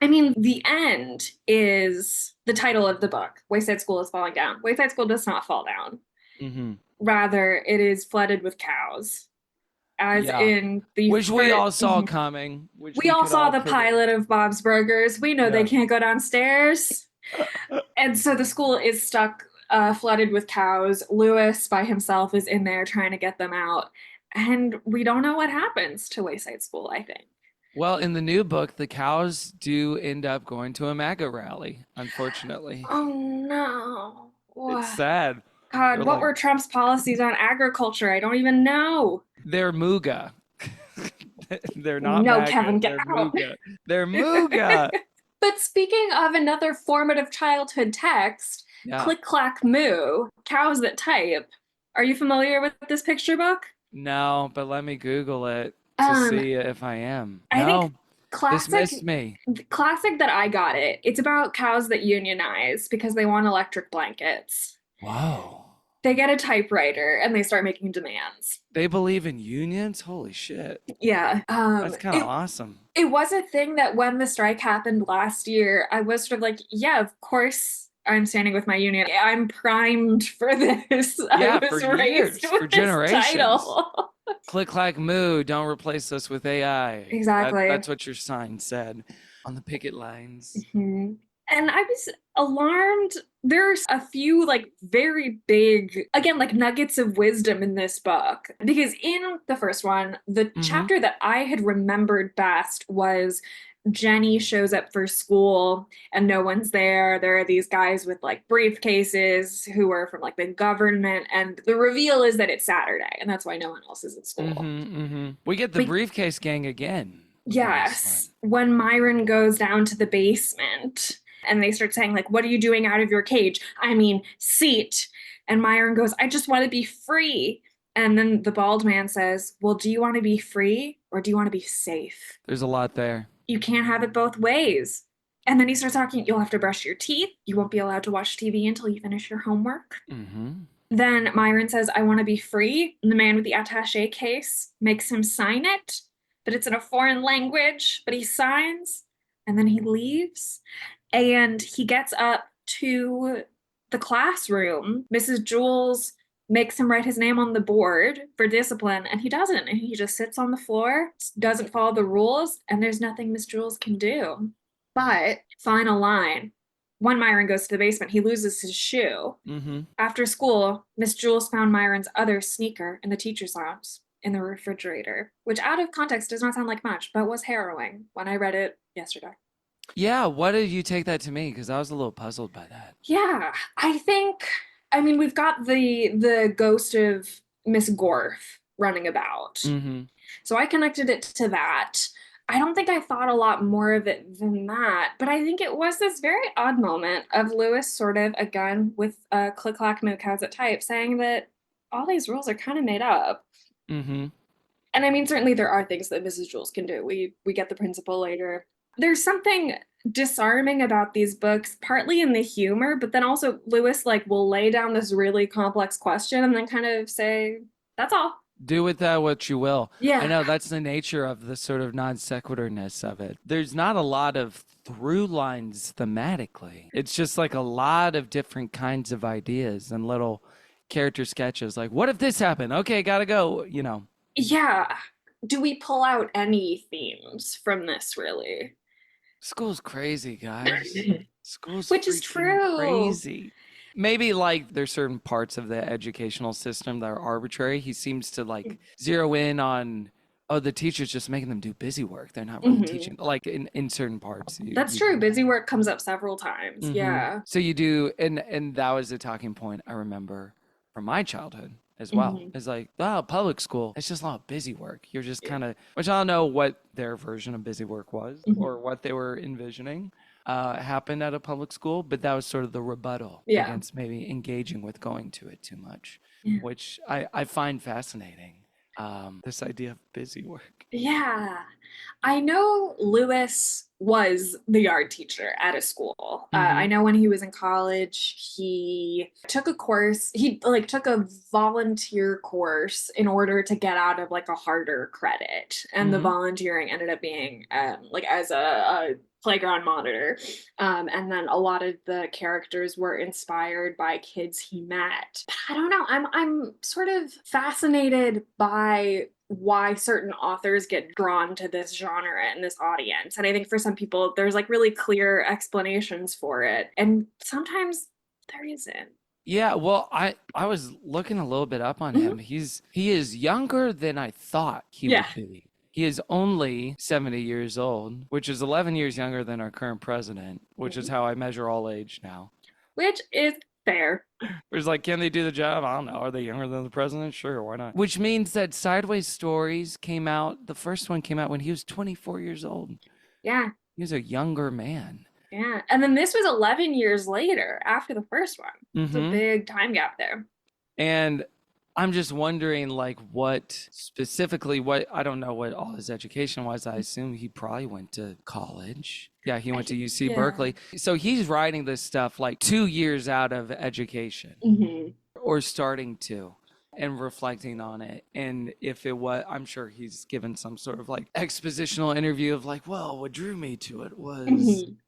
I mean, the end is the title of the book. Wayside School is falling down. Wayside School does not fall down. Hmm. Rather, it is flooded with cows, as Yeah. in the Which we first. all saw coming, which We we all could saw all the predict. pilot of Bob's Burgers. We know they Yeah. can't go downstairs. And so the school is stuck, flooded with cows. Lewis by himself is in there trying to get them out. And we don't know what happens to Wayside School, I think. Well, in the new book, the cows do end up going to a MAGA rally, unfortunately. Oh no. It's Wha- sad. God, They're what like, were Trump's policies on agriculture? I don't even know. they're MUGA. They're not No, MAGA, Kevin, get they're out. MUGA. They're MUGA. But speaking of another formative childhood text, Yeah. Click Clack Moo, Cows That Type. Are you familiar with this picture book? No, but let me Google it to Um, see if I am. I think No, classic dismiss me. classic that I got it. It's about cows that unionize because they want electric blankets. Whoa. They get a typewriter and they start making demands. They believe in unions? Holy shit. Yeah. That's kind of awesome. It was a thing that when the strike happened last year, I was sort of like, yeah, of course I'm standing with my union. I'm primed for this. I Yeah, for was years, raised for with this generations. title. Click, clack, moo, don't replace us with AI. Exactly. That's what your sign said on the picket lines. Mhm. And I was alarmed. There's a few like very big, again, like nuggets of wisdom in this book. Because in the first one, the Mm-hmm. chapter that I had remembered best was Jenny shows up for school and no one's there. There are these guys with like briefcases who are from like the government. And the reveal is that it's Saturday and that's why no one else is at school. Mm-hmm. Mm-hmm. We get the But briefcase gang again in this one. yes, when Myron goes down to the basement and they start saying, like, what are you doing out of your cage? I mean, seat. And Myron goes, I just want to be free. And then the bald man says, well, do you want to be free or do you want to be safe? There's a lot there. You can't have it both ways. And then he starts talking, you'll have to brush your teeth. You won't be allowed to watch TV until you finish your homework. Mm-hmm. Then Myron says, I want to be free. And the man with the attache case makes him sign it, but it's in a foreign language, but he signs and then he leaves. And he gets up to the classroom. Mrs. Jules makes him write his name on the board for discipline, and he doesn't. And he just sits on the floor, doesn't follow the rules, and there's nothing Miss Jules can do. But, final line, when Myron goes to the basement, he loses his shoe. Mm-hmm. After school, Miss Jules found Myron's other sneaker in the teacher's lounge in the refrigerator, which out of context does not sound like much, but was harrowing when I read it yesterday. Yeah, what did you take that to mean? Because I was a little puzzled by that. Yeah, I mean, we've got the ghost of Miss Gorf running about. Mm-hmm. So I connected it to that. I don't think I thought a lot more of it than that, but I think it was this very odd moment of Lewis sort of, again, with Click Clack Moo Cows at Type, saying that all these rules are kind of made up. Mm-hmm. And I mean, certainly there are things that Mrs. Jules can do. We get the principle later. There's something disarming about these books, partly in the humor, but then also Lewis like will lay down this really complex question and then kind of say, that's all. Do with that what you will. I Yeah. know that's the nature of the sort of non sequiturness of it. There's not a lot of through lines thematically. It's just like a lot of different kinds of ideas and little character sketches. Like, what if this happened? Okay, gotta go. Yeah. Do we pull out any themes from this really? School's crazy, guys. School's Which is freaking true. crazy. Maybe like there's certain parts of the educational system that are arbitrary. He seems to like zero in on, oh, the teacher's just making them do busy work. They're not really teaching. Like in certain parts. That's true. Busy work comes up several times. Yeah. So you do, and that was a talking point I remember from my childhood as well. It's like, oh, public school, it's just a lot of busy work. You're just kind of, which I don't know what their version of busy work was or what they were envisioning happened at a public school, but that was sort of the rebuttal against maybe engaging with going to it too much, which I find fascinating. This idea of busy work. Yeah. I know Lewis was the art teacher at a school. I know when he was in college, he took a course, he like took a volunteer course in order to get out of like a harder credit. And the volunteering ended up being like as a playground monitor. And then a lot of the characters were inspired by kids he met. But I don't know. I'm sort of fascinated by why certain authors get drawn to this genre and this audience. And I think for some people, there's like really clear explanations for it. And sometimes there isn't. Yeah, well, I was looking a little bit up on him. He is younger than I thought he would be. He is only 70 years old, which is 11 years younger than our current president, which is how I measure all age now. Which is fair. It's like, can they do the job? I don't know. Are they younger than the president? Sure, why not? Which means that Sideways Stories came out, the first one came out when he was 24 years old. Yeah. He was a younger man. Yeah. And then this was 11 years later after the first one. It's a big time gap there. And I'm just wondering, like, what specifically, I don't know what all his education was. I assume he probably went to college. Yeah, he went to UC Berkeley. So he's writing this stuff like 2 years out of education or starting to and reflecting on it. And if it was, I'm sure he's given some sort of like expositional interview of like, well, what drew me to it was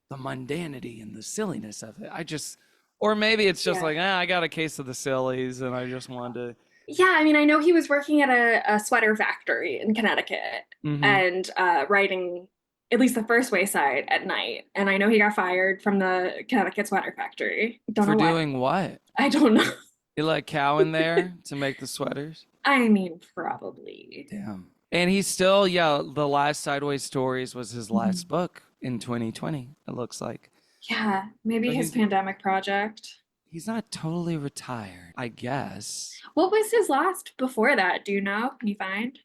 the mundanity and the silliness of it. Or maybe it's just like, I got a case of the sillies and I just wanted to. Yeah, I mean, I know he was working at a sweater factory in Connecticut and writing at least the first Wayside at night. And I know he got fired from the Connecticut sweater factory. For doing what? I don't know. You let cow in there to make the sweaters? I mean, probably. Damn. And he's still, the last Sideways Stories was his last book in 2020, it looks like. Yeah, maybe his pandemic project. He's not totally retired, I guess. What was his last before that? Do you know? Can you find?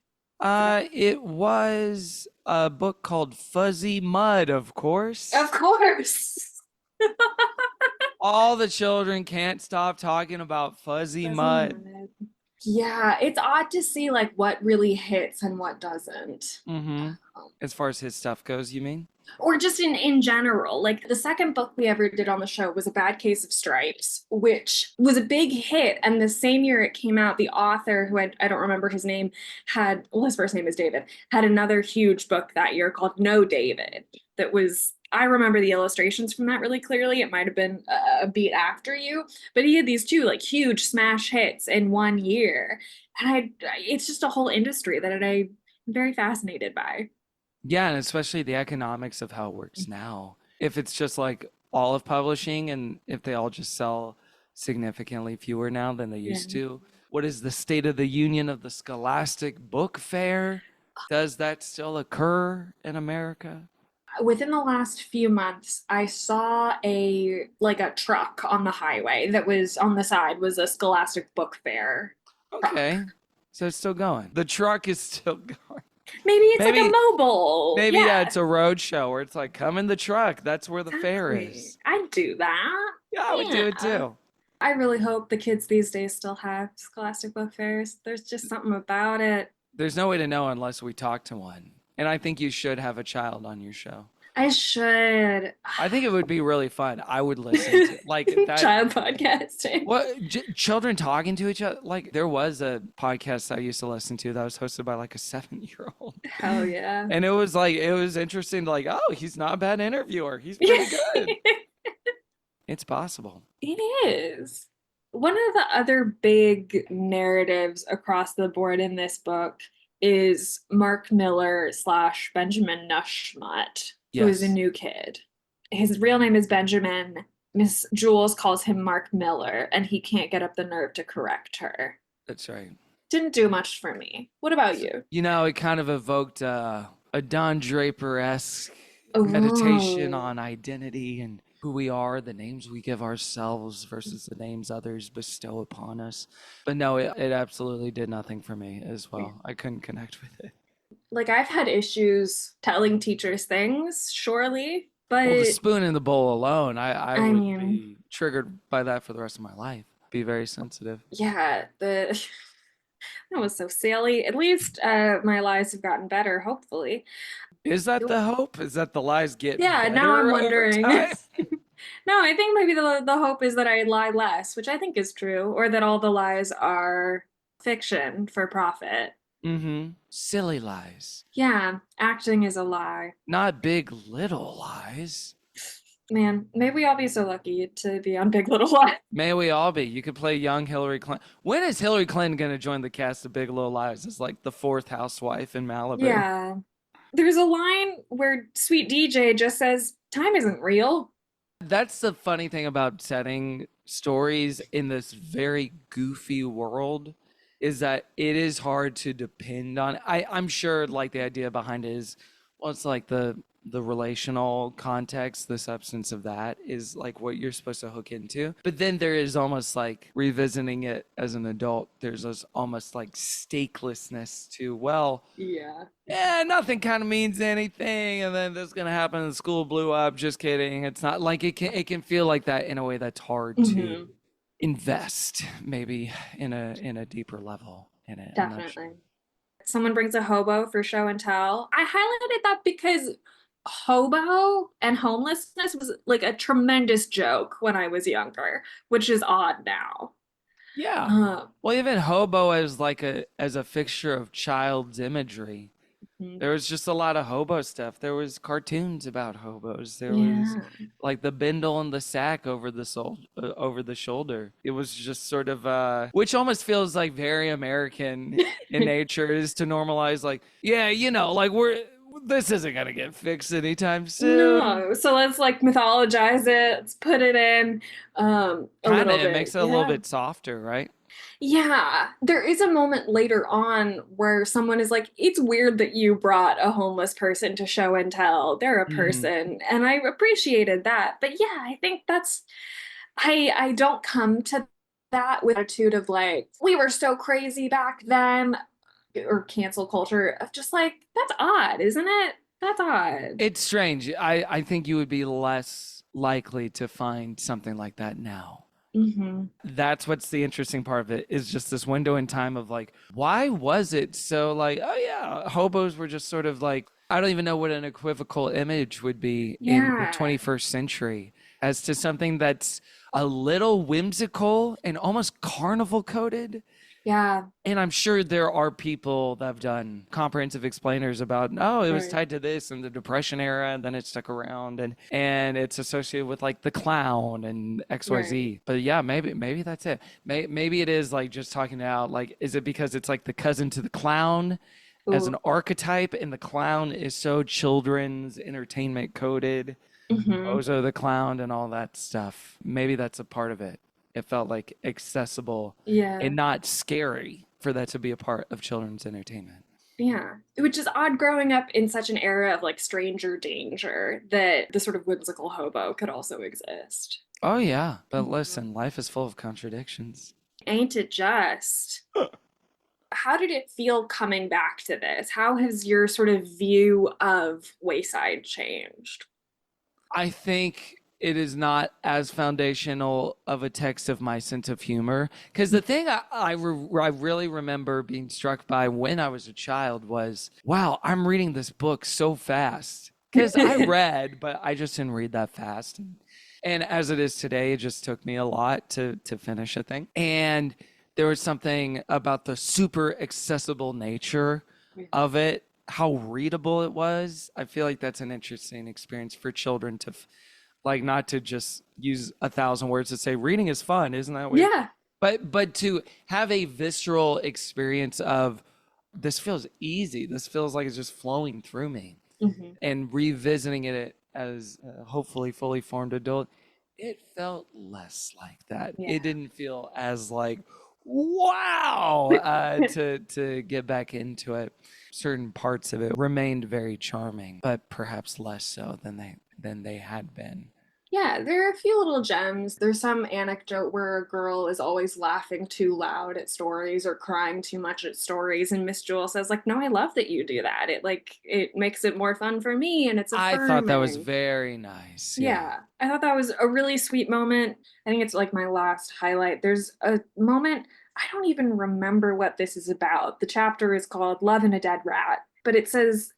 It was a book called Fuzzy Mud, of course. Of course. All the children can't stop talking about Fuzzy Mud. Yeah, it's odd to see like what really hits and what doesn't. As far as his stuff goes, you mean? Or just in general. Like the second book we ever did on the show was A Bad Case of Stripes, which was a big hit. And the same year it came out, the author, who I don't remember his name, his first name is David, had another huge book that year called No David. That was, I remember the illustrations from that really clearly. It might have been a beat after you, but he had these two like huge smash hits in 1 year. And it's just a whole industry that I'm very fascinated by. Yeah, and especially the economics of how it works now. If it's just like all of publishing and if they all just sell significantly fewer now than they used to. What is the state of the union of the Scholastic Book Fair? Does that still occur in America? Within the last few months, I saw a truck on the highway that was on the side was a Scholastic Book Fair. Okay. Truck. So it's still going. The truck is still going. Maybe it's like a mobile. Maybe, it's a road show where it's like, come in the truck. That's where the fair is. I'd do that. Yeah, I would do it too. I really hope the kids these days still have Scholastic Book Fairs. There's just something about it. There's no way to know unless we talk to one. And I think you should have a child on your show. I should. I think it would be really fun. I would listen to like that. Child podcasting. What children talking to each other? Like there was a podcast I used to listen to that was hosted by like a 7-year-old. Hell yeah! And it was interesting. To like, oh, he's not a bad interviewer. He's pretty good. It's possible. It is. One of the other big narratives across the board in this book is Mark Miller / Benjamin Nushmut. Who is a new kid. His real name is Benjamin. Miss Jules calls him Mark Miller, and he can't get up the nerve to correct her. That's right. Didn't do much for me. What about you? You know, it kind of evoked a Don Draper-esque meditation on identity and who we are, the names we give ourselves versus the names others bestow upon us. But no, it absolutely did nothing for me as well. I couldn't connect with it. Like, I've had issues telling teachers things, surely, but... Well, the spoon in the bowl alone, I would be triggered by that for the rest of my life. Be very sensitive. Yeah, that was so silly. At least my lives have gotten better, hopefully. Is that the hope? Is that the lies get better? Now I'm wondering. No, I think maybe the hope is that I lie less, which I think is true, or that all the lies are fiction for profit. Silly lies. Yeah, acting is a lie. Not Big Little Lies. Man, may we all be so lucky to be on Big Little Lies. May we all be. You could play young Hillary Clinton. When is Hillary Clinton going to join the cast of Big Little Lies? It's like the 4th housewife in Malibu. Yeah. There's a line where Sweet DJ just says, time isn't real. That's the funny thing about setting stories in this very goofy world is that it is hard to depend on. I'm sure like the idea behind it is, well, it's like the relational context, the substance of that is like what you're supposed to hook into. But then there is almost like revisiting it as an adult, there's this almost like stakelessness to, well, Yeah. yeah, nothing kind of means anything, and then this is gonna happen. The school blew up. Just kidding. It's not like it can feel like that in a way that's hard to Hmm. invest, maybe in a deeper level in it. I'm not sure. Definitely. Someone brings a hobo for show and tell. I highlighted that because hobo and homelessness was like a tremendous joke when I was younger, which is odd now. Yeah. Um, Well, even hobo as like a fixture of child's imagery. mhm. There was just a lot of hobo stuff. There was cartoons about hobos. There was Yeah. like the bindle and the sack over the shoulder. It was just sort of which almost feels like very American in nature, is to normalize like, yeah, like this isn't gonna get fixed anytime soon. No, so let's like mythologize it. Let's put it in a Kind of, little it bit. makes it a little Yeah. bit softer, right? Yeah, there is a moment later on where someone is like, it's weird that you brought a homeless person to show and tell. They're a Hmm. person. And I appreciated that. But yeah, I think I don't come to that with attitude of like, we were so crazy back then, or cancel culture of just like, that's odd, isn't it? That's odd. It's strange. I think you would be less likely to find something like that now. Hmm. That's what's the interesting part of it, is just this window in time of like, why was it so like, oh yeah, hobos were just sort of like, I don't even know what an equivocal image would be in the Yeah. 21st century as to something that's a little whimsical and almost carnival coded. Yeah. And I'm sure there are people that have done comprehensive explainers about, oh, it was Right. tied to this in the Depression era, and then it stuck around, and it's associated with like the clown and Right. XYZ. But yeah, maybe that's it. Maybe it is like just talking out like, is it because it's like the cousin to the clown as an Ooh. archetype, and the clown is so children's entertainment coded, Hmm. Bozo the clown and all that stuff. Maybe that's a part of it. It felt like accessible Yeah. and not scary for that to be a part of children's entertainment. Yeah. Which is odd growing up in such an era of like stranger danger that the sort of whimsical hobo could also exist. Oh yeah, but Mhm. listen, life is full of contradictions. Ain't it just? How did it feel coming back to this? How has your sort of view of Wayside changed? I think it is not as foundational of a text of my sense of humor. Because the thing I really remember being struck by when I was a child was, wow, I'm reading this book so fast. Because I read, but I just didn't read that fast. And as it is today, it just took me a lot to finish a thing. And there was something about the super accessible nature of it, how readable it was. I feel like that's an interesting experience for children to like, not to just use 1,000 words to say reading is fun, isn't that weird? Yeah. But to have a visceral experience of, this feels easy. This feels like it's just flowing through me, Hmm. and revisiting it as a hopefully fully formed adult, it felt less like that. It Yeah. didn't feel as like, wow, to get back into it. Certain parts of it remained very charming, but perhaps less so than they had been. Yeah, there are a few little gems. There's some anecdote where a girl is always laughing too loud at stories or crying too much at stories, and Miss Jewel says, like, no, I love that you do that. It makes it more fun for me and it's I thought that was affirming. very nice. Yeah. Yeah, I thought that was a really sweet moment. I think it's like my last highlight. There's a moment, I don't even remember what this is about. The chapter is called Love and a Dead Rat, but it says,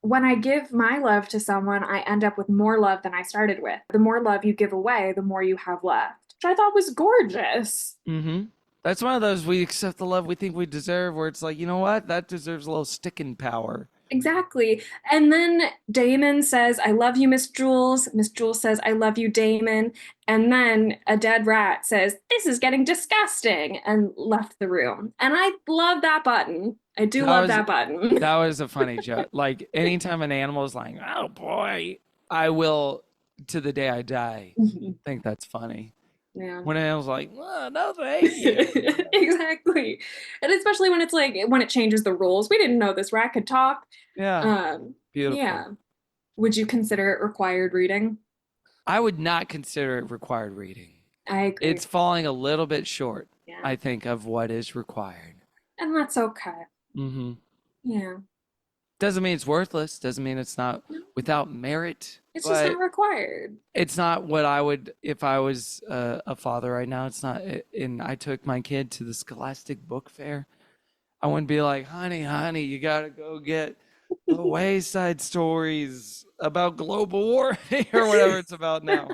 when I give my love to someone, I end up with more love than I started with. The more love you give away, the more you have left, which I thought was gorgeous. Mm-hmm. That's one of those, we accept the love we think we deserve, where it's like, you know what? That deserves a little sticking power. Exactly. And then Damon says, I love you, Miss Jules. Miss Jules says, I love you, Damon. And then a dead rat says, this is getting disgusting, and left the room. And I love that button. I do That love was that button. that was a funny joke. Like, anytime an animal is like, oh boy, I will, to the day I die, think that's funny. Yeah. When I was like, oh, no, thank you. Exactly. And especially when it's like when it changes the rules. We didn't know this rat could talk. Yeah. Beautiful. Yeah. Would you consider it required reading? I would not consider it required reading. I agree. It's falling a little bit short, Yeah. I think, of what is required. And that's okay. Mm-hmm. Yeah. Doesn't mean it's worthless. Doesn't mean it's not without merit. It's just not required. It's not what I would, if I was a father right now, it's not, and I took my kid to the Scholastic Book Fair, I wouldn't be like, honey, you gotta go get the Wayside Stories about global warming or whatever it's about now.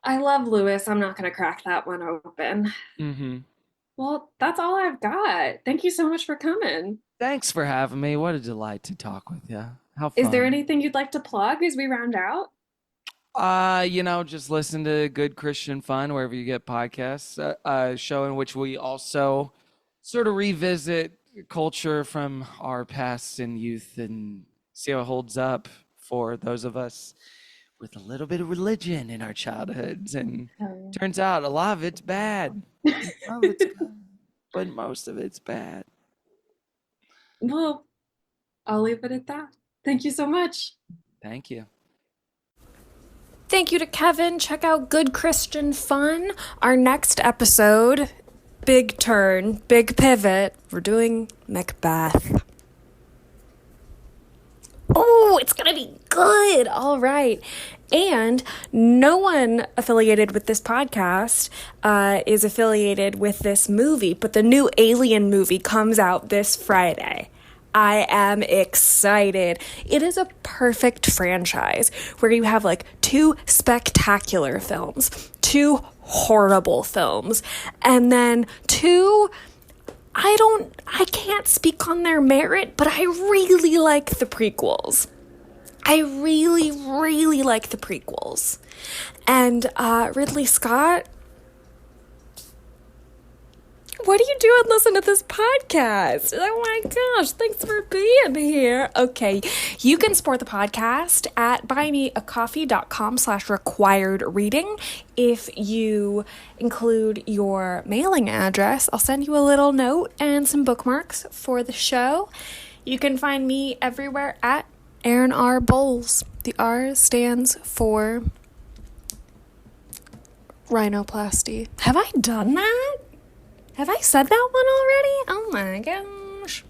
I love Lewis. I'm not going to crack that one open. Mm-hmm. Well, that's all I've got. Thank you so much for coming. Thanks for having me. What a delight to talk with you. How fun. Is there anything you'd like to plug as we round out? Just listen to Good Christian Fun wherever you get podcasts. A show in which we also sort of revisit culture from our past and youth and see how it holds up for those of us with a little bit of religion in our childhoods. And turns out a lot of it's bad. Some of it's good, but most of it's bad. Well, I'll leave it at that. Thank you so much. Thank you. Thank you to Kevin. Check out Good Christian Fun. Our next episode, big turn, big pivot. We're doing Macbeth. Oh, it's going to be good. All right. And no one affiliated with this podcast is affiliated with this movie, but the new Alien movie comes out this Friday. I am excited. It is a perfect franchise where you have like 2 spectacular films, 2 horrible films, and then 2, I can't speak on their merit, but I really like the prequels. I really, really like the prequels. And Ridley Scott, what are you doing listening to this podcast? Oh my gosh, thanks for being here. Okay, you can support the podcast at buymeacoffee.com/required reading. If you include your mailing address, I'll send you a little note and some bookmarks for the show. You can find me everywhere at Aaron R. Bowles. The R stands for rhinoplasty. Have I done that? Have I said that one already? Oh my God.